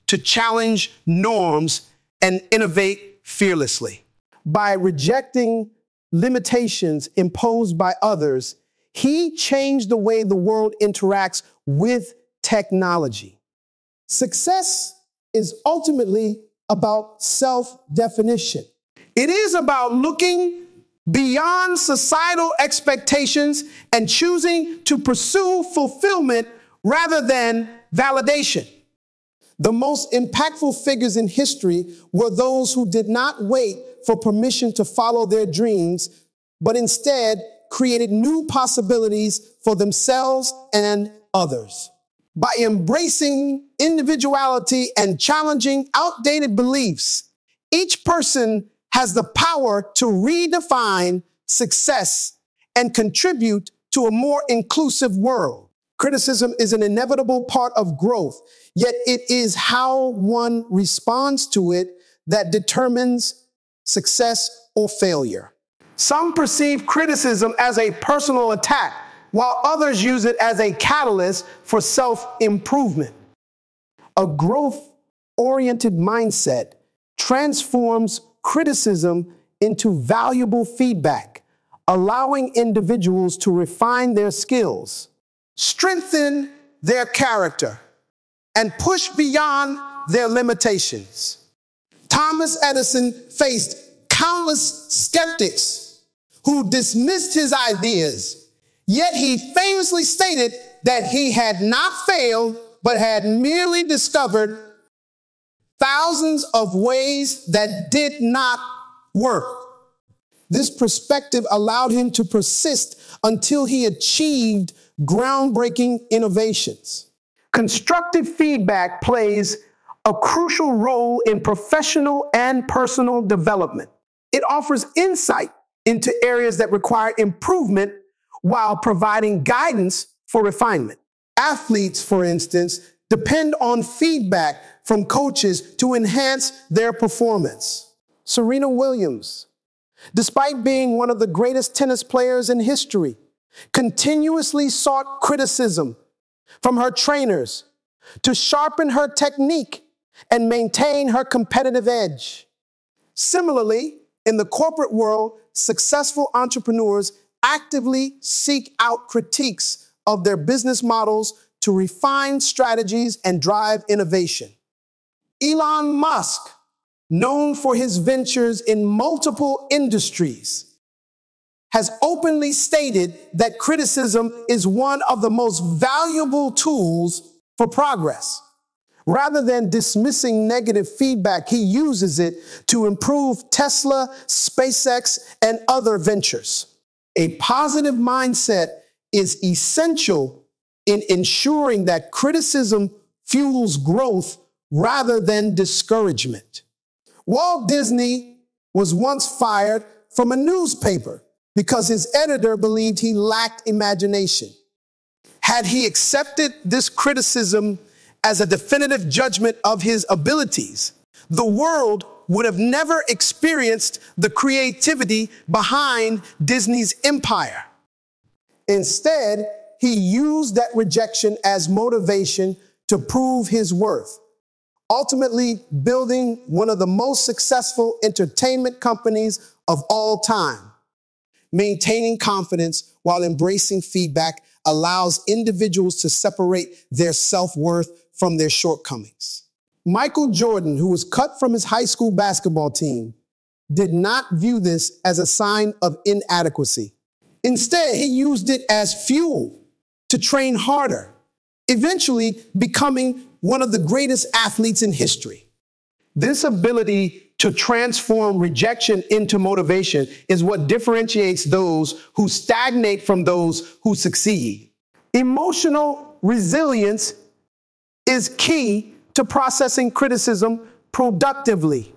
to challenge norms and innovate fearlessly. By rejecting limitations imposed by others, he changed the way the world interacts with technology. Success is ultimately about self-definition. It is about looking beyond societal expectations and choosing to pursue fulfillment rather than validation. The most impactful figures in history were those who did not wait for permission to follow their dreams, but instead created new possibilities for themselves and others. By embracing individuality and challenging outdated beliefs, each person has the power to redefine success and contribute to a more inclusive world. Criticism is an inevitable part of growth, yet it is how one responds to it that determines success or failure. Some perceive criticism as a personal attack, while others use it as a catalyst for self-improvement. A growth-oriented mindset transforms criticism into valuable feedback, allowing individuals to refine their skills, strengthen their character, and push beyond their limitations. Thomas Edison faced countless skeptics who dismissed his ideas, yet he famously stated that he had not failed, but had merely discovered thousands of ways that did not work. This perspective allowed him to persist until he achieved groundbreaking innovations. Constructive feedback plays a crucial role in professional and personal development. It offers insight into areas that require improvement while providing guidance for refinement. Athletes, for instance, depend on feedback from coaches to enhance their performance. Serena Williams, despite being one of the greatest tennis players in history, continuously sought criticism from her trainers to sharpen her technique and maintain her competitive edge. Similarly, in the corporate world, successful entrepreneurs actively seek out critiques of their business models to refine strategies and drive innovation. Elon Musk, known for his ventures in multiple industries, has openly stated that criticism is one of the most valuable tools for progress. Rather than dismissing negative feedback, he uses it to improve Tesla, SpaceX, and other ventures. A positive mindset is essential in ensuring that criticism fuels growth rather than discouragement. Walt Disney was once fired from a newspaper because his editor believed he lacked imagination. Had he accepted this criticism as a definitive judgment of his abilities, the world would have never experienced the creativity behind Disney's empire. Instead, he used that rejection as motivation to prove his worth, ultimately building one of the most successful entertainment companies of all time. Maintaining confidence while embracing feedback allows individuals to separate their self-worth from their shortcomings. Michael Jordan, who was cut from his high school basketball team, did not view this as a sign of inadequacy. Instead, he used it as fuel to train harder, eventually becoming one of the greatest athletes in history. This ability to transform rejection into motivation is what differentiates those who stagnate from those who succeed. Emotional resilience is key to processing criticism productively.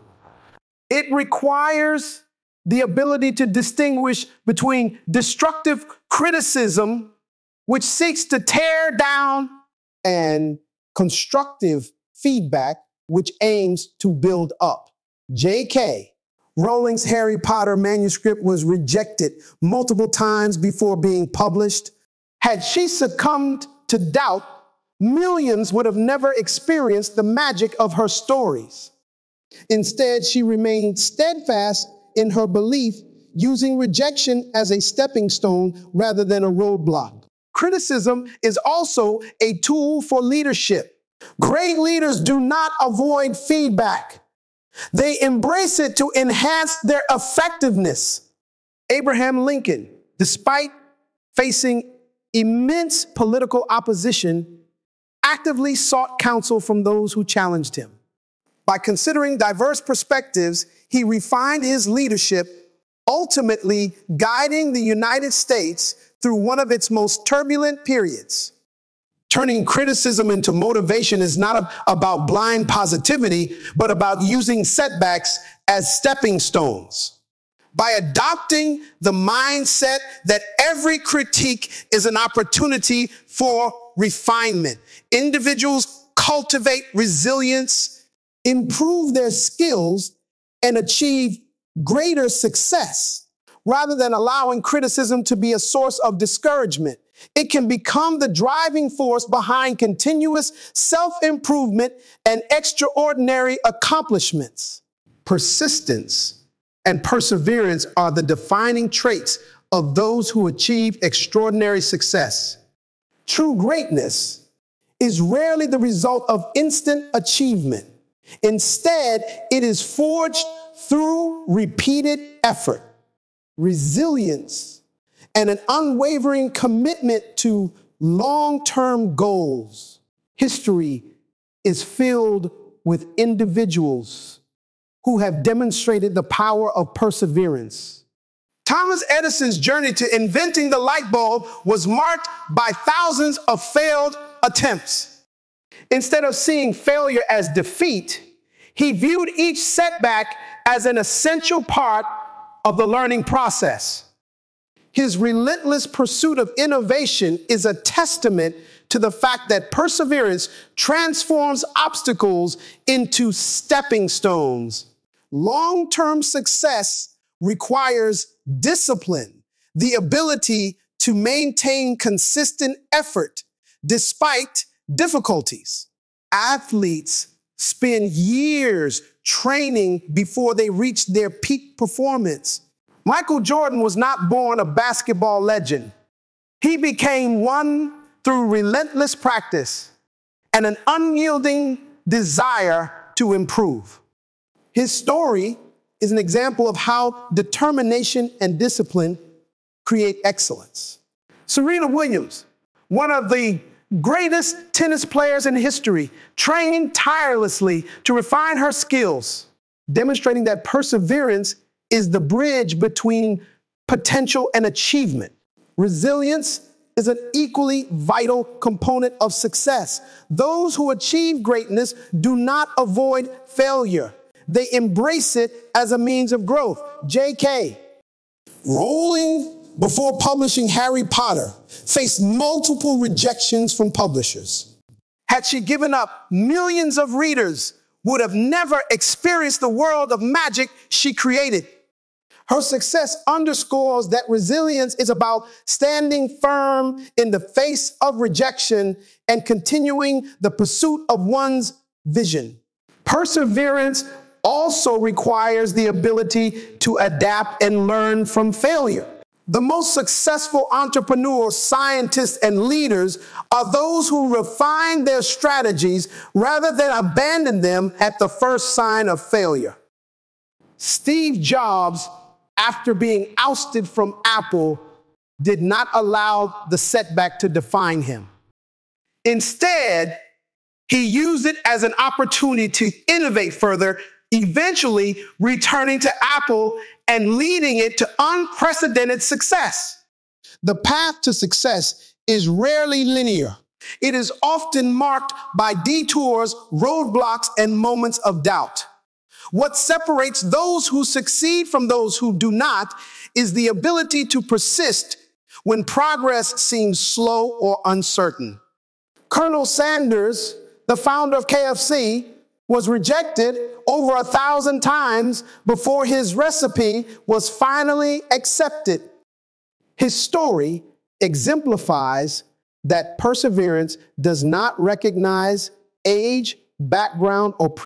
It requires the ability to distinguish between destructive criticism, which seeks to tear down, and constructive feedback, which aims to build up. J.K. Rowling's Harry Potter manuscript was rejected multiple times before being published. Had she succumbed to doubt, millions would have never experienced the magic of her stories. Instead, she remained steadfast in her belief, using rejection as a stepping stone rather than a roadblock. Criticism is also a tool for leadership. Great leaders do not avoid feedback. They embrace it to enhance their effectiveness. Abraham Lincoln, despite facing immense political opposition, actively sought counsel from those who challenged him. By considering diverse perspectives, he refined his leadership, ultimately guiding the United States through one of its most turbulent periods. Turning criticism into motivation is not about blind positivity, but about using setbacks as stepping stones. By adopting the mindset that every critique is an opportunity for refinement, individuals cultivate resilience, improve their skills, and achieve greater success. Rather than allowing criticism to be a source of discouragement, it can become the driving force behind continuous self-improvement and extraordinary accomplishments. Persistence and perseverance are the defining traits of those who achieve extraordinary success. True greatness is rarely the result of instant achievement. Instead, it is forged through repeated effort, resilience, and an unwavering commitment to long-term goals. History is filled with individuals who have demonstrated the power of perseverance. Thomas Edison's journey to inventing the light bulb was marked by thousands of failed attempts. Instead of seeing failure as defeat, he viewed each setback as an essential part of the learning process. His relentless pursuit of innovation is a testament to the fact that perseverance transforms obstacles into stepping stones. Long-term success requires discipline, the ability to maintain consistent effort despite difficulties. Athletes spend years training before they reach their peak performance. Michael Jordan was not born a basketball legend. He became one through relentless practice and an unyielding desire to improve. His story is an example of how determination and discipline create excellence. Serena Williams, one of the greatest tennis players in history, trained tirelessly to refine her skills, demonstrating that perseverance is the bridge between potential and achievement. Resilience is an equally vital component of success. Those who achieve greatness do not avoid failure. They embrace it as a means of growth. J.K. Rowling, before publishing Harry Potter, faced multiple rejections from publishers. Had she given up, millions of readers would have never experienced the world of magic she created. Her success underscores that resilience is about standing firm in the face of rejection and continuing the pursuit of one's vision. Perseverance also requires the ability to adapt and learn from failure. The most successful entrepreneurs, scientists, and leaders are those who refine their strategies rather than abandon them at the first sign of failure. Steve Jobs, after being ousted from Apple, did not allow the setback to define him. Instead, he used it as an opportunity to innovate further, eventually returning to Apple and leading it to unprecedented success. The path to success is rarely linear. It is often marked by detours, roadblocks, and moments of doubt. What separates those who succeed from those who do not is the ability to persist when progress seems slow or uncertain. Colonel Sanders, the founder of KFC, was rejected over 1,000 times before his recipe was finally accepted. His story exemplifies that perseverance does not recognize age, background, or